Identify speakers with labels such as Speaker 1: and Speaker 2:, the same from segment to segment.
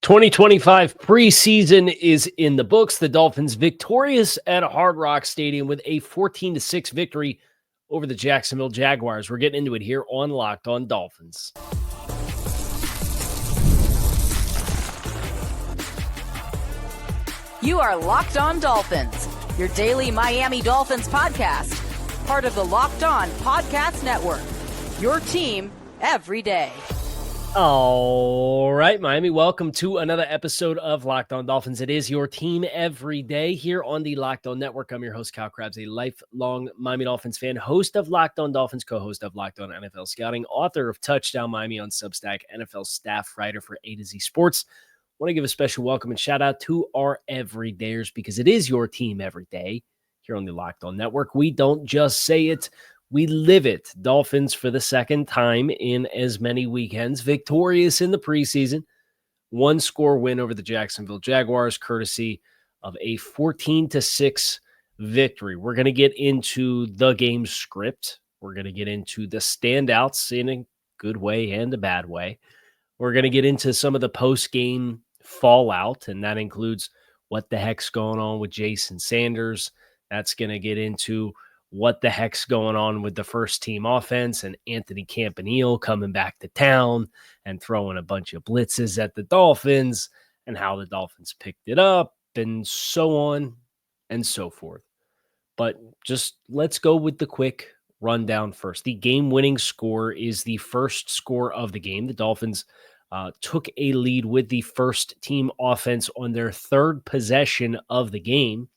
Speaker 1: 2025 preseason is in the books. The Dolphins victorious at Hard Rock Stadium with a 14-6 victory over the Jacksonville Jaguars. We're getting into it here on Locked On Dolphins.
Speaker 2: You are Locked On Dolphins, your daily Miami Dolphins podcast, part of the Locked On Podcast Network, your team every day.
Speaker 1: All right, Miami, welcome to another episode of Locked On Dolphins. It is your team every day here on the Locked On Network. I'm your host, Kyle Krabs, a lifelong Miami Dolphins fan, host of Locked On Dolphins, co-host of Locked On NFL Scouting, author of Touchdown Miami on Substack, NFL staff writer for A to Z Sports. I want to give a special welcome and shout out to our everydayers because it is your team every day here on the Locked On Network. We don't just say it. We live it. Dolphins for the second time in as many weekends, victorious in the preseason. One-score win over the Jacksonville Jaguars, courtesy of a 14-6 victory. We're going to get into the game script. We're going to get into the standouts in a good way and a bad way. We're going to get into some of the post-game fallout, and that includes what the heck's going on with Jason Sanders. That's going to get into what the heck's going on with the first team offense and Anthony Campanile coming back to town and throwing a bunch of blitzes at the Dolphins and how the Dolphins picked it up and so on and so forth. But just let's go with the quick rundown first. The game-winning score is the first score of the game. The Dolphins took a lead with the first team offense on their third possession of the game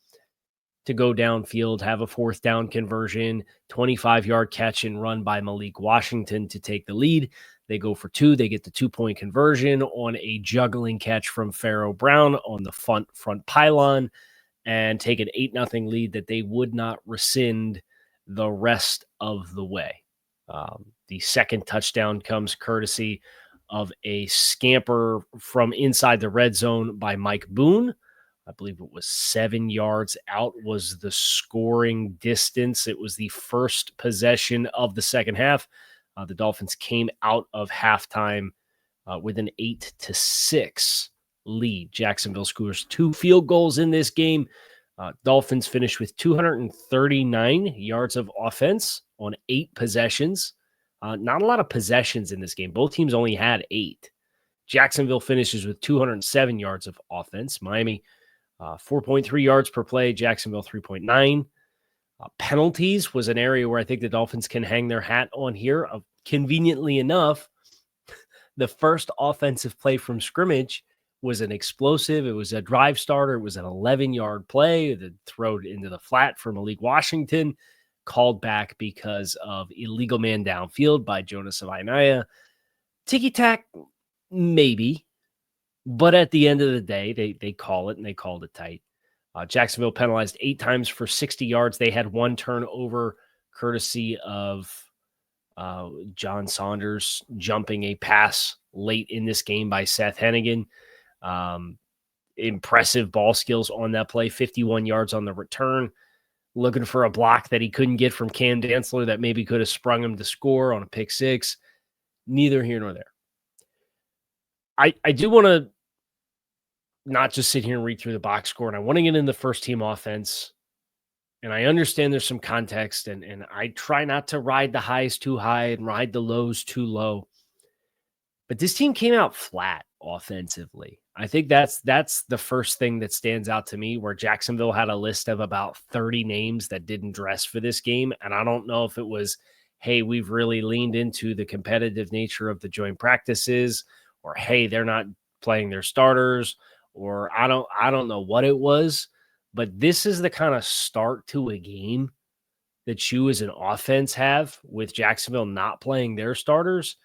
Speaker 1: to go downfield, have a fourth down conversion, 25-yard catch and run by Malik Washington to take the lead. They go for two. They get the two-point conversion on a juggling catch from Pharaoh Brown on the front pylon and take an 8-0 lead that they would not rescind the rest of the way. The second touchdown comes courtesy of a scamper from inside the red zone by Mike Boone. I believe it was 7 yards out was the scoring distance. It was the first possession of the second half. The Dolphins came out of halftime with an 8-6 lead. Jacksonville scores 2 field goals in this game. Dolphins finished with 239 yards of offense on 8 possessions. Not a lot of possessions in this game. Both teams only had 8. Jacksonville finishes with 207 yards of offense. Miami 4.3 yards per play, Jacksonville 3.9. Penalties was an area where I think the Dolphins can hang their hat on here. Conveniently enough, the first offensive play from scrimmage was an explosive. It was a drive starter. It was an 11-yard play that thrown into the flat for Malik Washington, called back because of illegal man downfield by Jonas Avainaya. Ticky-tack, maybe. But at the end of the day, they call it, and they called it tight. Jacksonville penalized 8 times for 60 yards. They had 1 turnover courtesy of John Saunders jumping a pass late in this game by Seth Hennigan. Impressive ball skills on that play, 51 yards on the return. Looking for a block that he couldn't get from Cam Dantzler that maybe could have sprung him to score on a pick 6. Neither here nor there. I do want to not just sit here and read through the box score, and I want to get into the first team offense. And I understand there's some context, and I try not to ride the highs too high and ride the lows too low. But this team came out flat offensively. I think that's the first thing that stands out to me, where Jacksonville had a list of about 30 names that didn't dress for this game. And I don't know if it was, hey, we've really leaned into the competitive nature of the joint practices, or hey, they're not playing their starters, or I don't know what it was, but this is the kind of start to a game that you as an offense have with Jacksonville not playing their starters.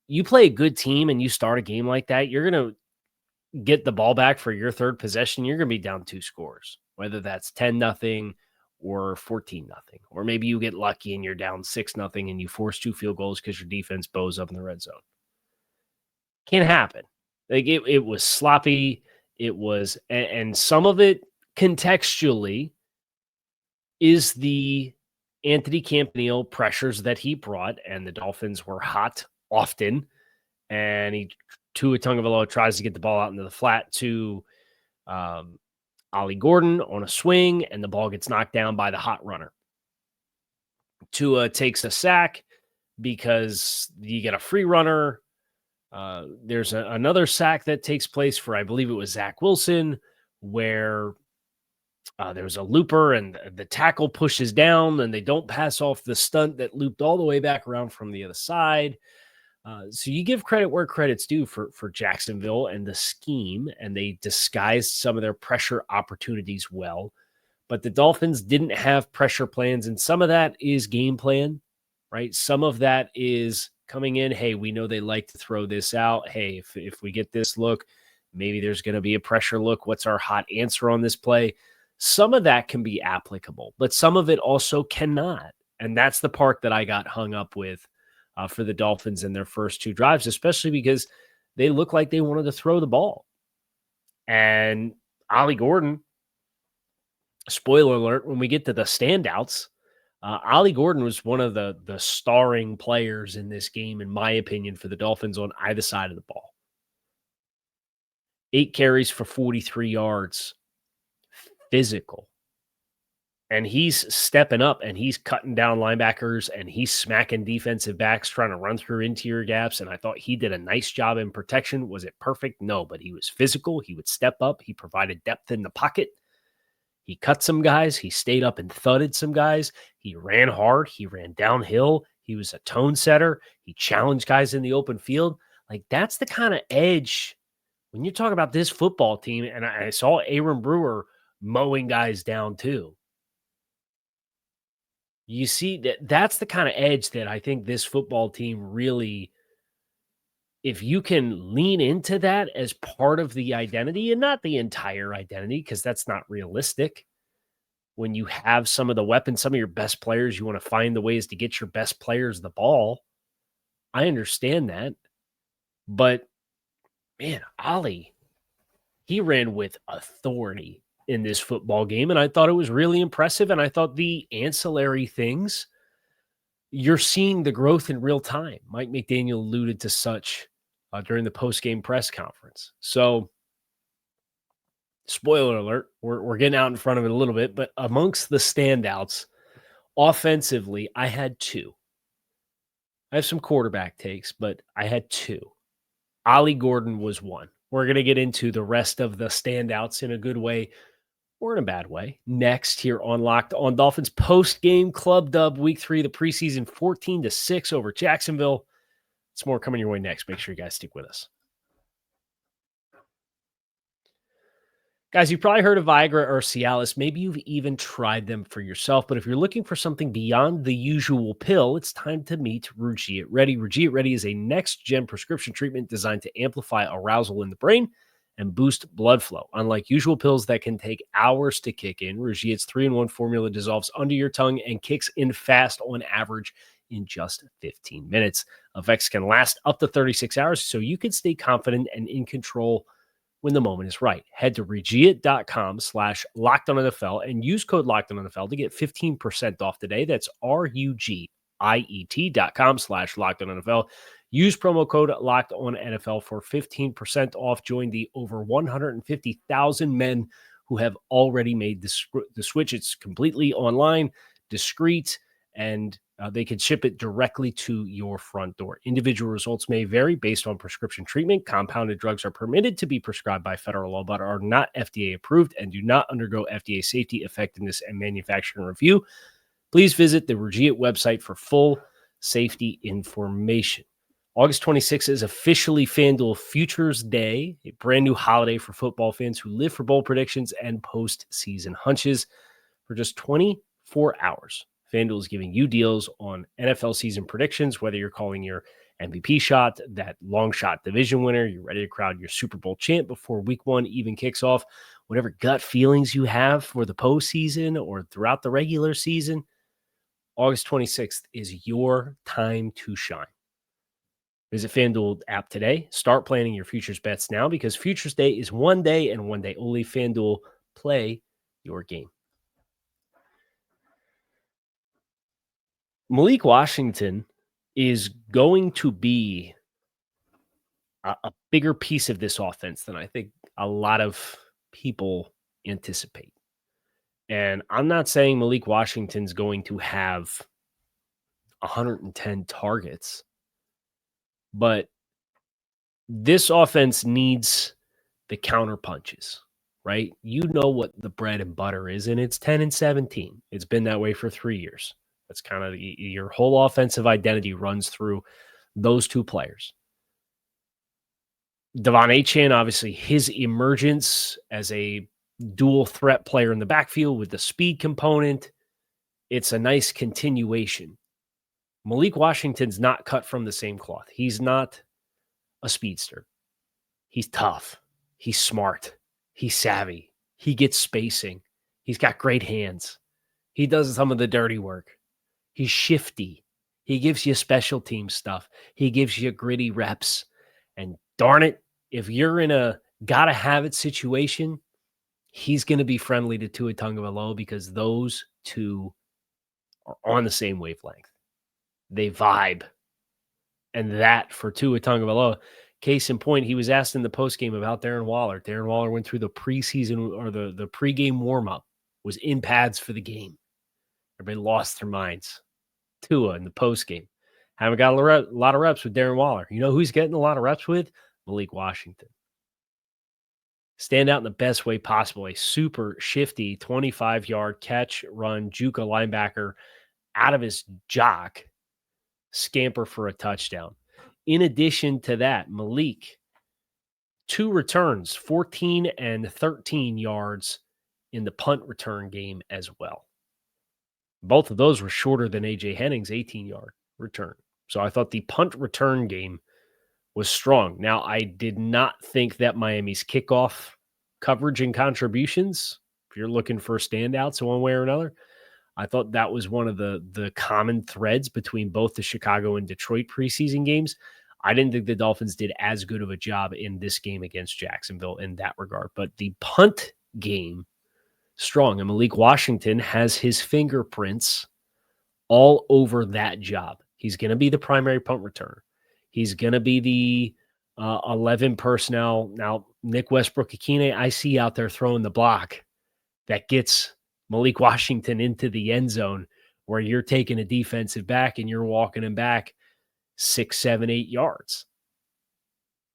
Speaker 1: You play a good team and you start a game like that, you're going to get the ball back for your third possession. You're going to be down 2 scores, whether that's 10-0 or 14-0, or maybe you get lucky and you're down 6-0 and you force 2 field goals because your defense bows up in the red zone. Can't happen. Like it was sloppy. It was, and some of it contextually is the Anthony Campanile pressures that he brought, and the Dolphins were hot often, and he Tua Tagovailoa tries to get the ball out into the flat to Ollie Gordon on a swing, and the ball gets knocked down by the hot runner. Tua takes a sack because you get a free runner. There's another sack that takes place for, I believe it was Zach Wilson, where there was a looper and the tackle pushes down and they don't pass off the stunt that looped all the way back around from the other side. So you give credit where credit's due for Jacksonville and the scheme, and they disguised some of their pressure opportunities well. But the Dolphins didn't have pressure plans, and some of that is game plan, right? Some of that is coming in, hey, we know they like to throw this out. Hey, if we get this look, maybe there's going to be a pressure look. What's our hot answer on this play? Some of that can be applicable, but some of it also cannot. And that's the part that I got hung up with for the Dolphins in their first two drives, especially because they look like they wanted to throw the ball. And Ollie Gordon, spoiler alert, when we get to the standouts, Ollie Gordon was one of the starring players in this game, in my opinion, for the Dolphins on either side of the ball. 8 carries for 43 yards. Physical. And he's stepping up and he's cutting down linebackers and he's smacking defensive backs trying to run through interior gaps. And I thought he did a nice job in protection. Was it perfect? No, but he was physical. He would step up. He provided depth in the pocket. He cut some guys. He stayed up and thudded some guys. He ran hard. He ran downhill. He was a tone setter. He challenged guys in the open field. Like, that's the kind of edge when you're talking about this football team. And I saw Aaron Brewer mowing guys down too. You see, that's the kind of edge that I think this football team really, if you can lean into that as part of the identity and not the entire identity, because that's not realistic. When you have some of the weapons, some of your best players, you want to find the ways to get your best players the ball. I understand that. But, man, Ollie, he ran with authority in this football game, and I thought it was really impressive, and I thought the ancillary things, you're seeing the growth in real time. Mike McDaniel alluded to such during the post-game press conference. So, spoiler alert, we're getting out in front of it a little bit, but amongst the standouts, offensively, I had 2. I have some quarterback takes, but I had 2. Ollie Gordon was 1. We're going to get into the rest of the standouts in a good way or in a bad way next here on Locked On Dolphins. Post-game club dub week 3, the preseason 14-6 over Jacksonville. It's more coming your way next. Make sure you guys stick with us. Guys, you've probably heard of Viagra or Cialis. Maybe you've even tried them for yourself, but if you're looking for something beyond the usual pill, it's time to meet Rugiet Ready. Rugiet Ready is a next-gen prescription treatment designed to amplify arousal in the brain and boost blood flow. Unlike usual pills that can take hours to kick in, Rugiet's 3-in-1 formula dissolves under your tongue and kicks in fast on average in just 15 minutes. Effects can last up to 36 hours, so you can stay confident and in control when the moment is right. Head to Rugiet.com/LockedOnNFL and use code LockedOnNFL to get 15% off today. That's RUGIET.com/LockedOnNFL. Use promo code LockedOnNFL for 15% off. Join the over 150,000 men who have already made the switch. It's completely online, discreet, and they can ship it directly to your front door. Individual results may vary based on prescription treatment. Compounded drugs are permitted to be prescribed by federal law, but are not FDA approved and do not undergo FDA safety, effectiveness, and manufacturing review. Please visit the Rugiet website for full safety information. August 26th is officially FanDuel Futures Day, a brand new holiday for football fans who live for bold predictions and postseason hunches. For just 24 hours, FanDuel is giving you deals on NFL season predictions, whether you're calling your MVP shot, that long shot division winner, you're ready to crowd your Super Bowl champ before week 1 even kicks off, whatever gut feelings you have for the postseason or throughout the regular season, August 26th is your time to shine. Visit FanDuel app today. Start planning your futures bets now because Futures Day is one day and one day only. FanDuel, play your game. Malik Washington is going to be a bigger piece of this offense than I think a lot of people anticipate. And I'm not saying Malik Washington's going to have 110 targets, but this offense needs the counter punches, right? You know what the bread and butter is, and it's 10 and 17. It's been that way for 3 years. That's kind of your whole offensive identity runs through those two players. Devon Achane, obviously, his emergence as a dual threat player in the backfield with the speed component, it's a nice continuation. Malik Washington's not cut from the same cloth. He's not a speedster. He's tough. He's smart. He's savvy. He gets spacing. He's got great hands. He does some of the dirty work. He's shifty. He gives you special team stuff. He gives you gritty reps. And darn it, if you're in a gotta-have-it situation, he's going to be friendly to Tua Tagovailoa because those two are on the same wavelength. They vibe. And that for Tua Tagovailoa, case in point, he was asked in the postgame about Darren Waller. Darren Waller went through the preseason or the pregame warm-up, was in pads for the game. Everybody lost their minds. Tua in the postgame. Haven't got a lot of reps with Darren Waller. You know who he's getting a lot of reps with? Malik Washington. Stand out in the best way possible. A super shifty 25-yard catch, run, juke a linebacker out of his jock, scamper for a touchdown. In addition to that, Malik, 2 returns, 14 and 13 yards in the punt return game as well. Both of those were shorter than A.J. Henning's 18-yard return. So I thought the punt return game was strong. Now, I did not think that Miami's kickoff coverage and contributions, if you're looking for standouts one way or another, I thought that was one of the common threads between both the Chicago and Detroit preseason games. I didn't think the Dolphins did as good of a job in this game against Jacksonville in that regard. But the punt game, strong. And Malik Washington has his fingerprints all over that job. He's going to be the primary punt returner. He's going to be the 11 personnel. Now, Nick Westbrook-Akine, I see out there throwing the block that gets Malik Washington into the end zone where you're taking a defensive back and you're walking him back 6, 7, 8 yards.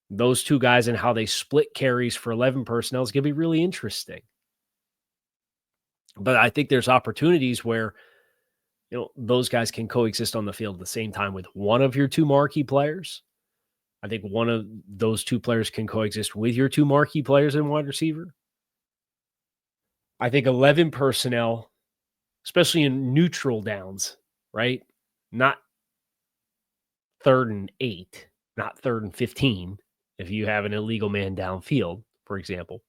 Speaker 1: Those two guys and how they split carries for 11 personnel is going to be really interesting. But I think there's opportunities where those guys can coexist on the field at the same time with one of your two marquee players. I think one of those two players can coexist with your two marquee players in wide receiver. I think 11 personnel, especially in neutral downs, right? Not 3rd and 8, not 3rd and 15, if you have an illegal man downfield, for example.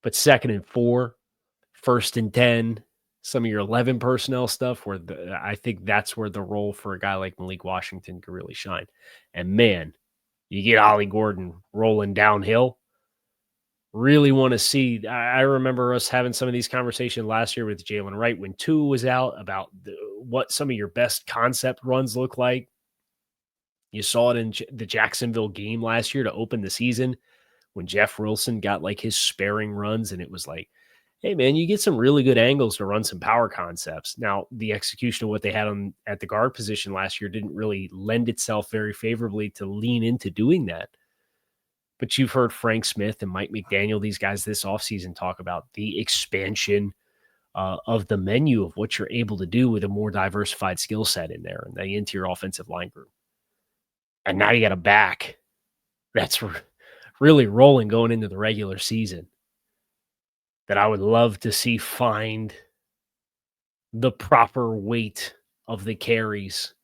Speaker 1: But 2nd and 4, 1st and 10, some of your 11 personnel stuff, where I think that's where the role for a guy like Malik Washington could really shine. And man, you get Ollie Gordon rolling downhill. Really want to see. I remember us having some of these conversations last year with Jalen Wright when Tua was out about what some of your best concept runs look like. You saw it in the Jacksonville game last year to open the season when Jeff Wilson got like his sparing runs, and it was like, hey, man, you get some really good angles to run some power concepts. Now, the execution of what they had at the guard position last year didn't really lend itself very favorably to lean into doing that. But you've heard Frank Smith and Mike McDaniel, these guys this offseason, talk about the expansion of the menu of what you're able to do with a more diversified skill set in there and the interior offensive line group. And now you got a back that's really rolling going into the regular season that I would love to see find the proper weight of the carries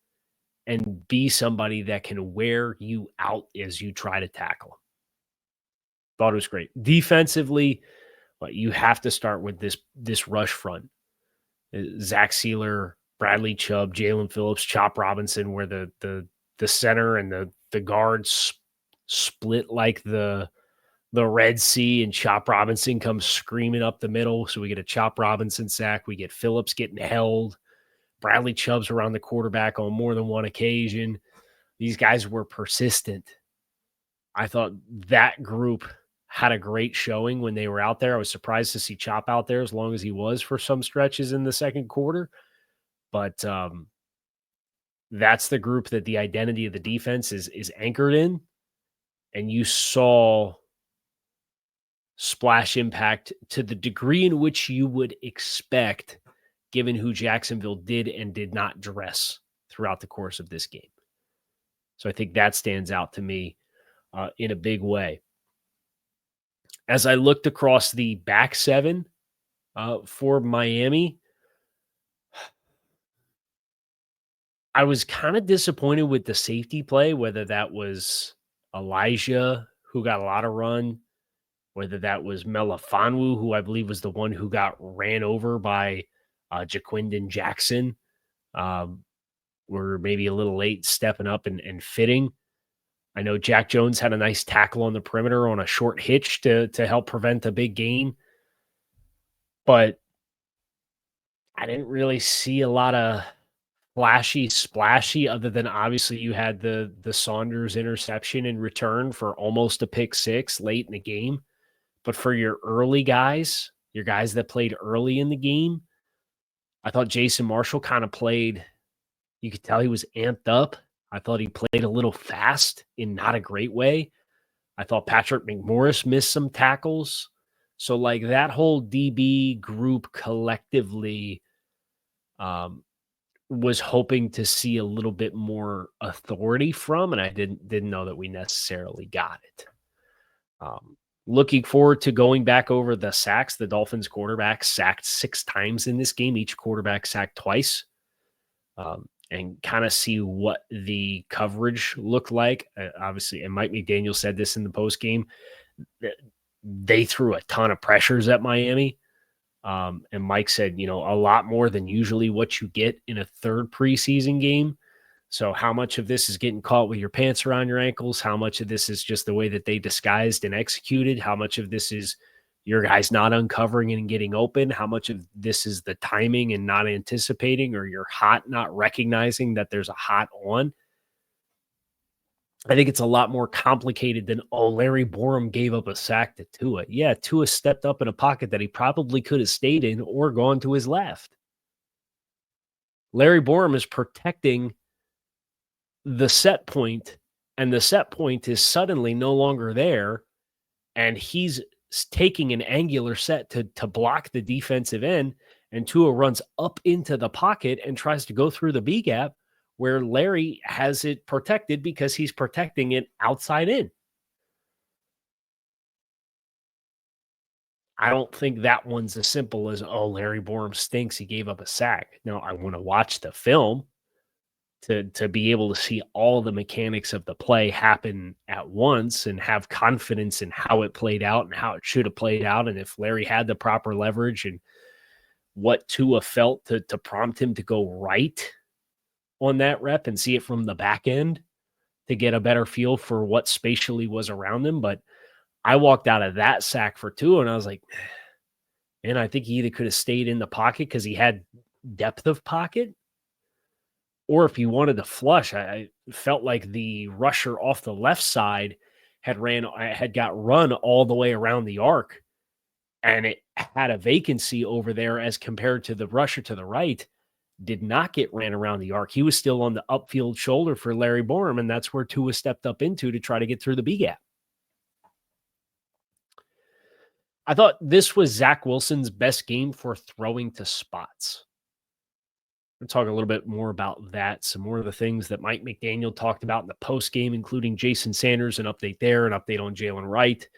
Speaker 1: and be somebody that can wear you out as you try to tackle him. Thought it was great. Defensively, but you have to start with this rush front. Zach Sealer, Bradley Chubb, Jaelan Phillips, Chop Robinson, where the center and the guards split like the Red Sea, and Chop Robinson comes screaming up the middle. So we get a Chop Robinson sack. We get Phillips getting held. Bradley Chubb's around the quarterback on more than one occasion. These guys were persistent. I thought that group had a great showing when they were out there. I was surprised to see Chop out there as long as he was for some stretches in the second quarter. But that's the group that the identity of the defense is anchored in. And you saw splash impact to the degree in which you would expect, given who Jacksonville did and did not dress throughout the course of this game. So I think that stands out to me in a big way. As I looked across the back seven for Miami, I was kind of disappointed with the safety play, whether that was Elijah, who got a lot of run, whether that was Melifonwu, who I believe was the one who got ran over by Jaquindon Jackson. Were maybe a little late stepping up and fitting. I know Jack Jones had a nice tackle on the perimeter on a short hitch to help prevent a big gain. But I didn't really see a lot of flashy, splashy, other than obviously you had the Saunders interception in return for almost a pick six late in the game. But for your early guys, your guys that played early in the game, I thought Jason Marshall kind of played, you could tell he was amped up. I thought he played a little fast in not a great way. I thought Patrick McMorris missed some tackles. So like that whole DB group collectively was hoping to see a little bit more authority from, and I didn't know that we necessarily got it. Looking forward to going back over the sacks. The Dolphins quarterback sacked 6 times in this game. Each quarterback sacked twice. And kind of see what the coverage looked like. Obviously, and Mike McDaniel said this in the postgame, they threw a ton of pressures at Miami. And Mike said, a lot more than usually what you get in a third preseason game. So how much of this is getting caught with your pants around your ankles? How much of this is just the way that they disguised and executed? How much of this is your guys not uncovering and getting open? How much of this is the timing and not anticipating, or your hot not recognizing that there's a hot on? I think it's a lot more complicated than, Larry Borom gave up a sack to Tua. Yeah, Tua stepped up in a pocket that he probably could have stayed in or gone to his left. Larry Borom is protecting the set point, and the set point is suddenly no longer there, and he's taking an angular set to block the defensive end, and Tua runs up into the pocket and tries to go through the B gap where Larry has it protected because he's protecting it outside in. I don't think that one's as simple as, Larry Borom stinks, he gave up a sack. No, I want to watch the film to be able to see all the mechanics of the play happen at once and have confidence in how it played out and how it should have played out. And if Larry had the proper leverage and what Tua felt to prompt him to go right on that rep and see it from the back end to get a better feel for what spatially was around him. But I walked out of that sack for Tua and I was like, man, I think he either could have stayed in the pocket because he had depth of pocket, or if he wanted to flush, I felt like the rusher off the left side had got run all the way around the arc, and it had a vacancy over there as compared to the rusher to the right did not get ran around the arc. He was still on the upfield shoulder for Larry Borom, and that's where Tua stepped up into to try to get through the B gap. I thought this was Zach Wilson's best game for throwing to spots. We'll talk a little bit more about that, some more of the things that Mike McDaniel talked about in the post game, including Jason Sanders, an update there, an update on Jalen Wright.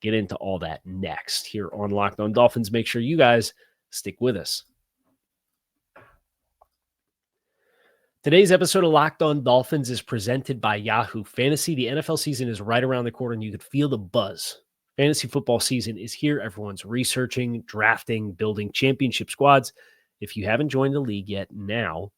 Speaker 1: Get into all that next here on Locked On Dolphins. Make sure you guys stick with us. Today's episode of Locked On Dolphins is presented by Yahoo Fantasy. The NFL season is right around the corner, and you could feel the buzz. Fantasy football season is here. Everyone's researching, drafting, building championship squads. If you haven't joined the league yet, now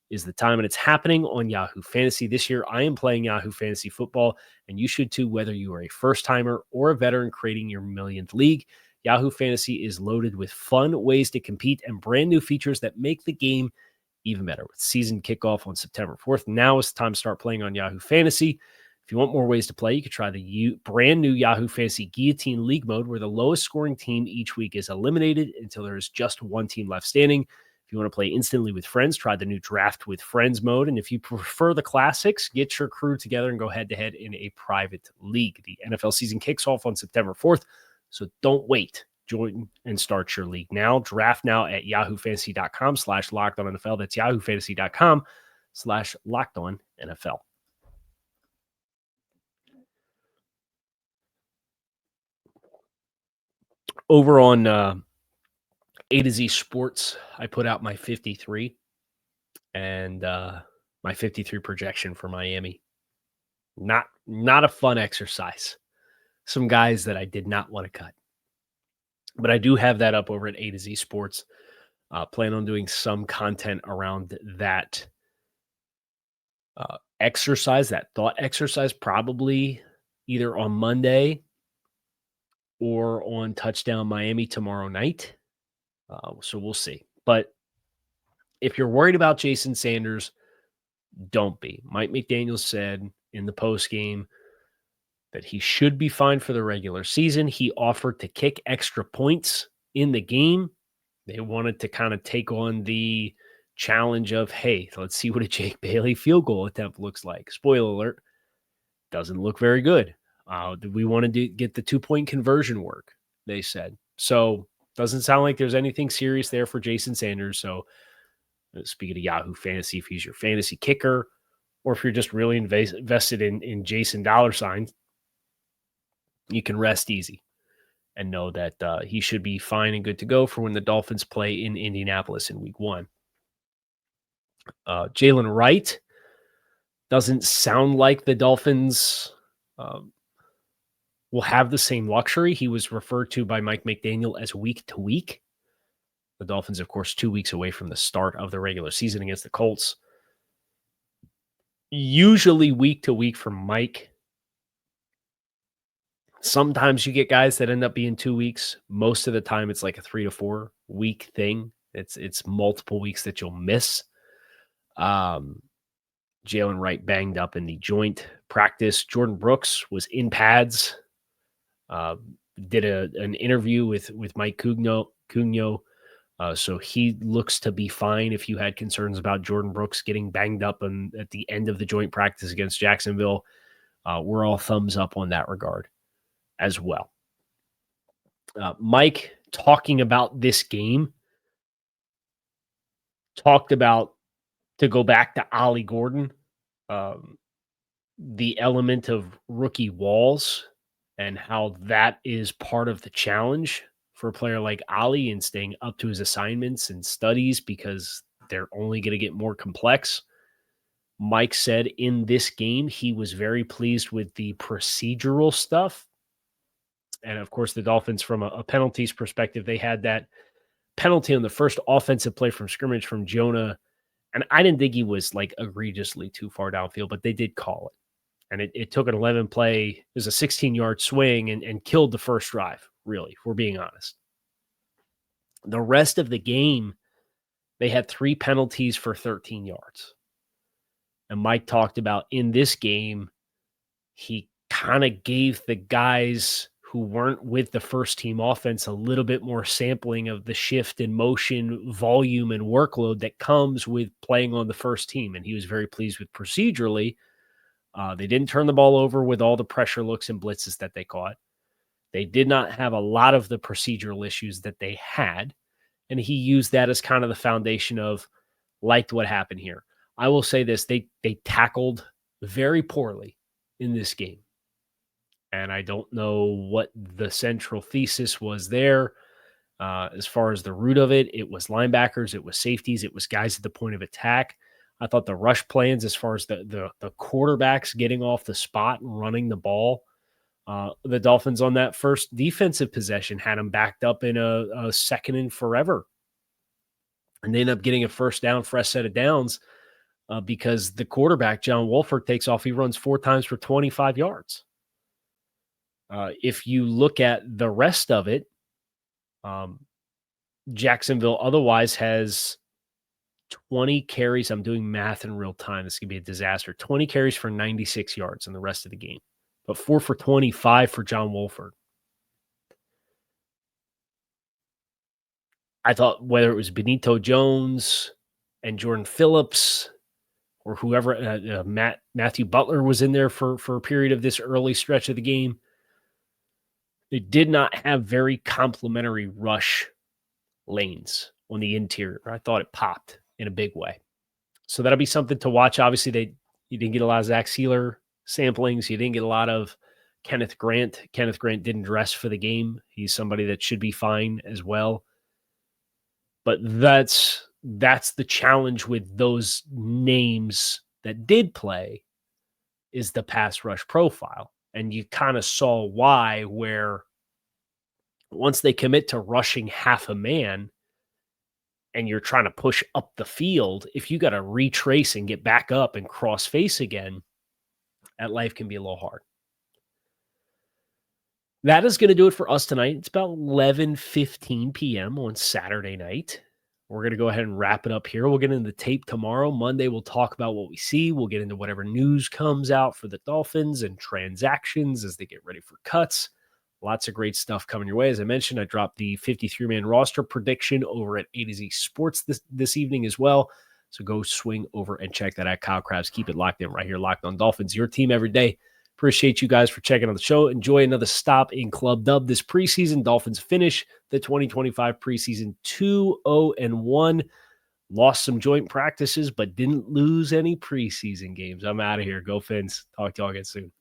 Speaker 1: is the time, and it's happening on Yahoo Fantasy. This year, I am playing Yahoo Fantasy Football, and you should too, whether you are a first-timer or a veteran creating your millionth league. Yahoo Fantasy is loaded with fun ways to compete and brand new features that make the game even better. With season kickoff on September 4th, now is the time to start playing on Yahoo Fantasy. If you want more ways to play, you could try the brand new Yahoo Fantasy Guillotine League mode, where the lowest scoring team each week is eliminated until there is just one team left standing. If you want to play instantly with friends, try the new Draft with Friends mode. And if you prefer the classics, get your crew together and go head-to-head in a private league. The NFL season kicks off on September 4th, so don't wait. Join and start your league now. Draft now at yahoofantasy.com/lockedonnfl. That's yahoofantasy.com/lockedonnfl. Over on A to Z Sports, I put out my 53 and my 53 projection for Miami. Not a fun exercise. Some guys that I did not want to cut. But I do have that up over at A to Z Sports. Plan on doing some content around that exercise, that thought exercise, probably either on Monday or on Touchdown Miami tomorrow night. So we'll see. But if you're worried about Jason Sanders, don't be. Mike McDaniel said in the postgame that he should be fine for the regular season. He offered to kick extra points in the game. They wanted to kind of take on the challenge of, hey, let's see what a Jake Bailey field goal attempt looks like. Spoiler alert, doesn't look very good. We wanted to get the 2-point conversion work, they said. So doesn't sound like there's anything serious there for Jason Sanders. So speaking of Yahoo Fantasy, if he's your fantasy kicker, or if you're just really invested in Jason $, you can rest easy and know that he should be fine and good to go for when the Dolphins play in Indianapolis in week 1. Jalen Wright doesn't sound like the Dolphins will have the same luxury. He was referred to by Mike McDaniel as week to week. The Dolphins, of course, 2 weeks away from the start of the regular season against the Colts. Usually week to week for Mike. Sometimes you get guys that end up being 2 weeks. Most of the time, it's like a 3 to 4 week thing. It's multiple weeks that you'll miss. Jalen Wright banged up in the joint practice. Jordan Brooks was in pads. Did an interview with Mike Cugno. So he looks to be fine. If you had concerns about Jordan Brooks getting banged up at the end of the joint practice against Jacksonville, we're all thumbs up on that regard as well. Mike, talking about this game, talked about, to go back to Ollie Gordon, the element of rookie walls and how that is part of the challenge for a player like Ollie in staying up to his assignments and studies, because they're only going to get more complex. Mike said in this game he was very pleased with the procedural stuff. And of course, the Dolphins, from a penalties perspective, they had that penalty on the first offensive play from scrimmage from Jonah. And I didn't think he was like egregiously too far downfield, but they did call it. And it took an 11-play, it was a 16-yard swing and killed the first drive, really, if we're being honest. The rest of the game, they had 3 penalties for 13 yards. And Mike talked about in this game, he kind of gave the guys who weren't with the first team offense a little bit more sampling of the shift in motion, volume, and workload that comes with playing on the first team. And he was very pleased with procedurally. They didn't turn the ball over with all the pressure looks and blitzes that they caught. They did not have a lot of the procedural issues that they had. And he used that as kind of the foundation of, liked what happened here. I will say this, they tackled very poorly in this game. And I don't know what the central thesis was there. As far as the root of it, it was linebackers, it was safeties, it was guys at the point of attack. I thought the rush plans, as far as the quarterbacks getting off the spot and running the ball, the Dolphins on that first defensive possession had them backed up in a second and forever. And they end up getting a first down, fresh set of downs, because the quarterback, John Wolford, takes off. He runs 4 times for 25 yards. If you look at the rest of it, Jacksonville otherwise has 20 carries. I'm doing math in real time. This is going to be a disaster. 20 carries for 96 yards in the rest of the game, but 4 for 25 for John Wolford. I thought whether it was Benito Jones and Jordan Phillips or whoever, Matthew Butler was in there for a period of this early stretch of the game, they did not have very complimentary rush lanes on the interior. I thought it popped in a big way. So that'll be something to watch. Obviously, you didn't get a lot of Zach Sealer samplings. You didn't get a lot of Kenneth Grant. Kenneth Grant didn't dress for the game. He's somebody that should be fine as well. But that's the challenge with those names that did play, is the pass rush profile. And you kind of saw why, where once they commit to rushing half a man and you're trying to push up the field, if you got to retrace and get back up and cross face again, that life can be a little hard. That is going to do it for us tonight. It's about 11:15 p.m. on Saturday night. We're going to go ahead and wrap it up here. We'll get into the tape tomorrow. Monday, we'll talk about what we see. We'll get into whatever news comes out for the Dolphins and transactions as they get ready for cuts. Lots of great stuff coming your way. As I mentioned, I dropped the 53-man roster prediction over at A to Z Sports this evening as well. So go swing over and check that out. Kyle Krabs, keep it locked in right here. Locked on Dolphins, your team every day. Appreciate you guys for checking out the show. Enjoy another stop in Club Dub this preseason. Dolphins finish the 2025 preseason 2-0-1. Lost some joint practices, but didn't lose any preseason games. I'm out of here. Go Fins. Talk to y'all again soon.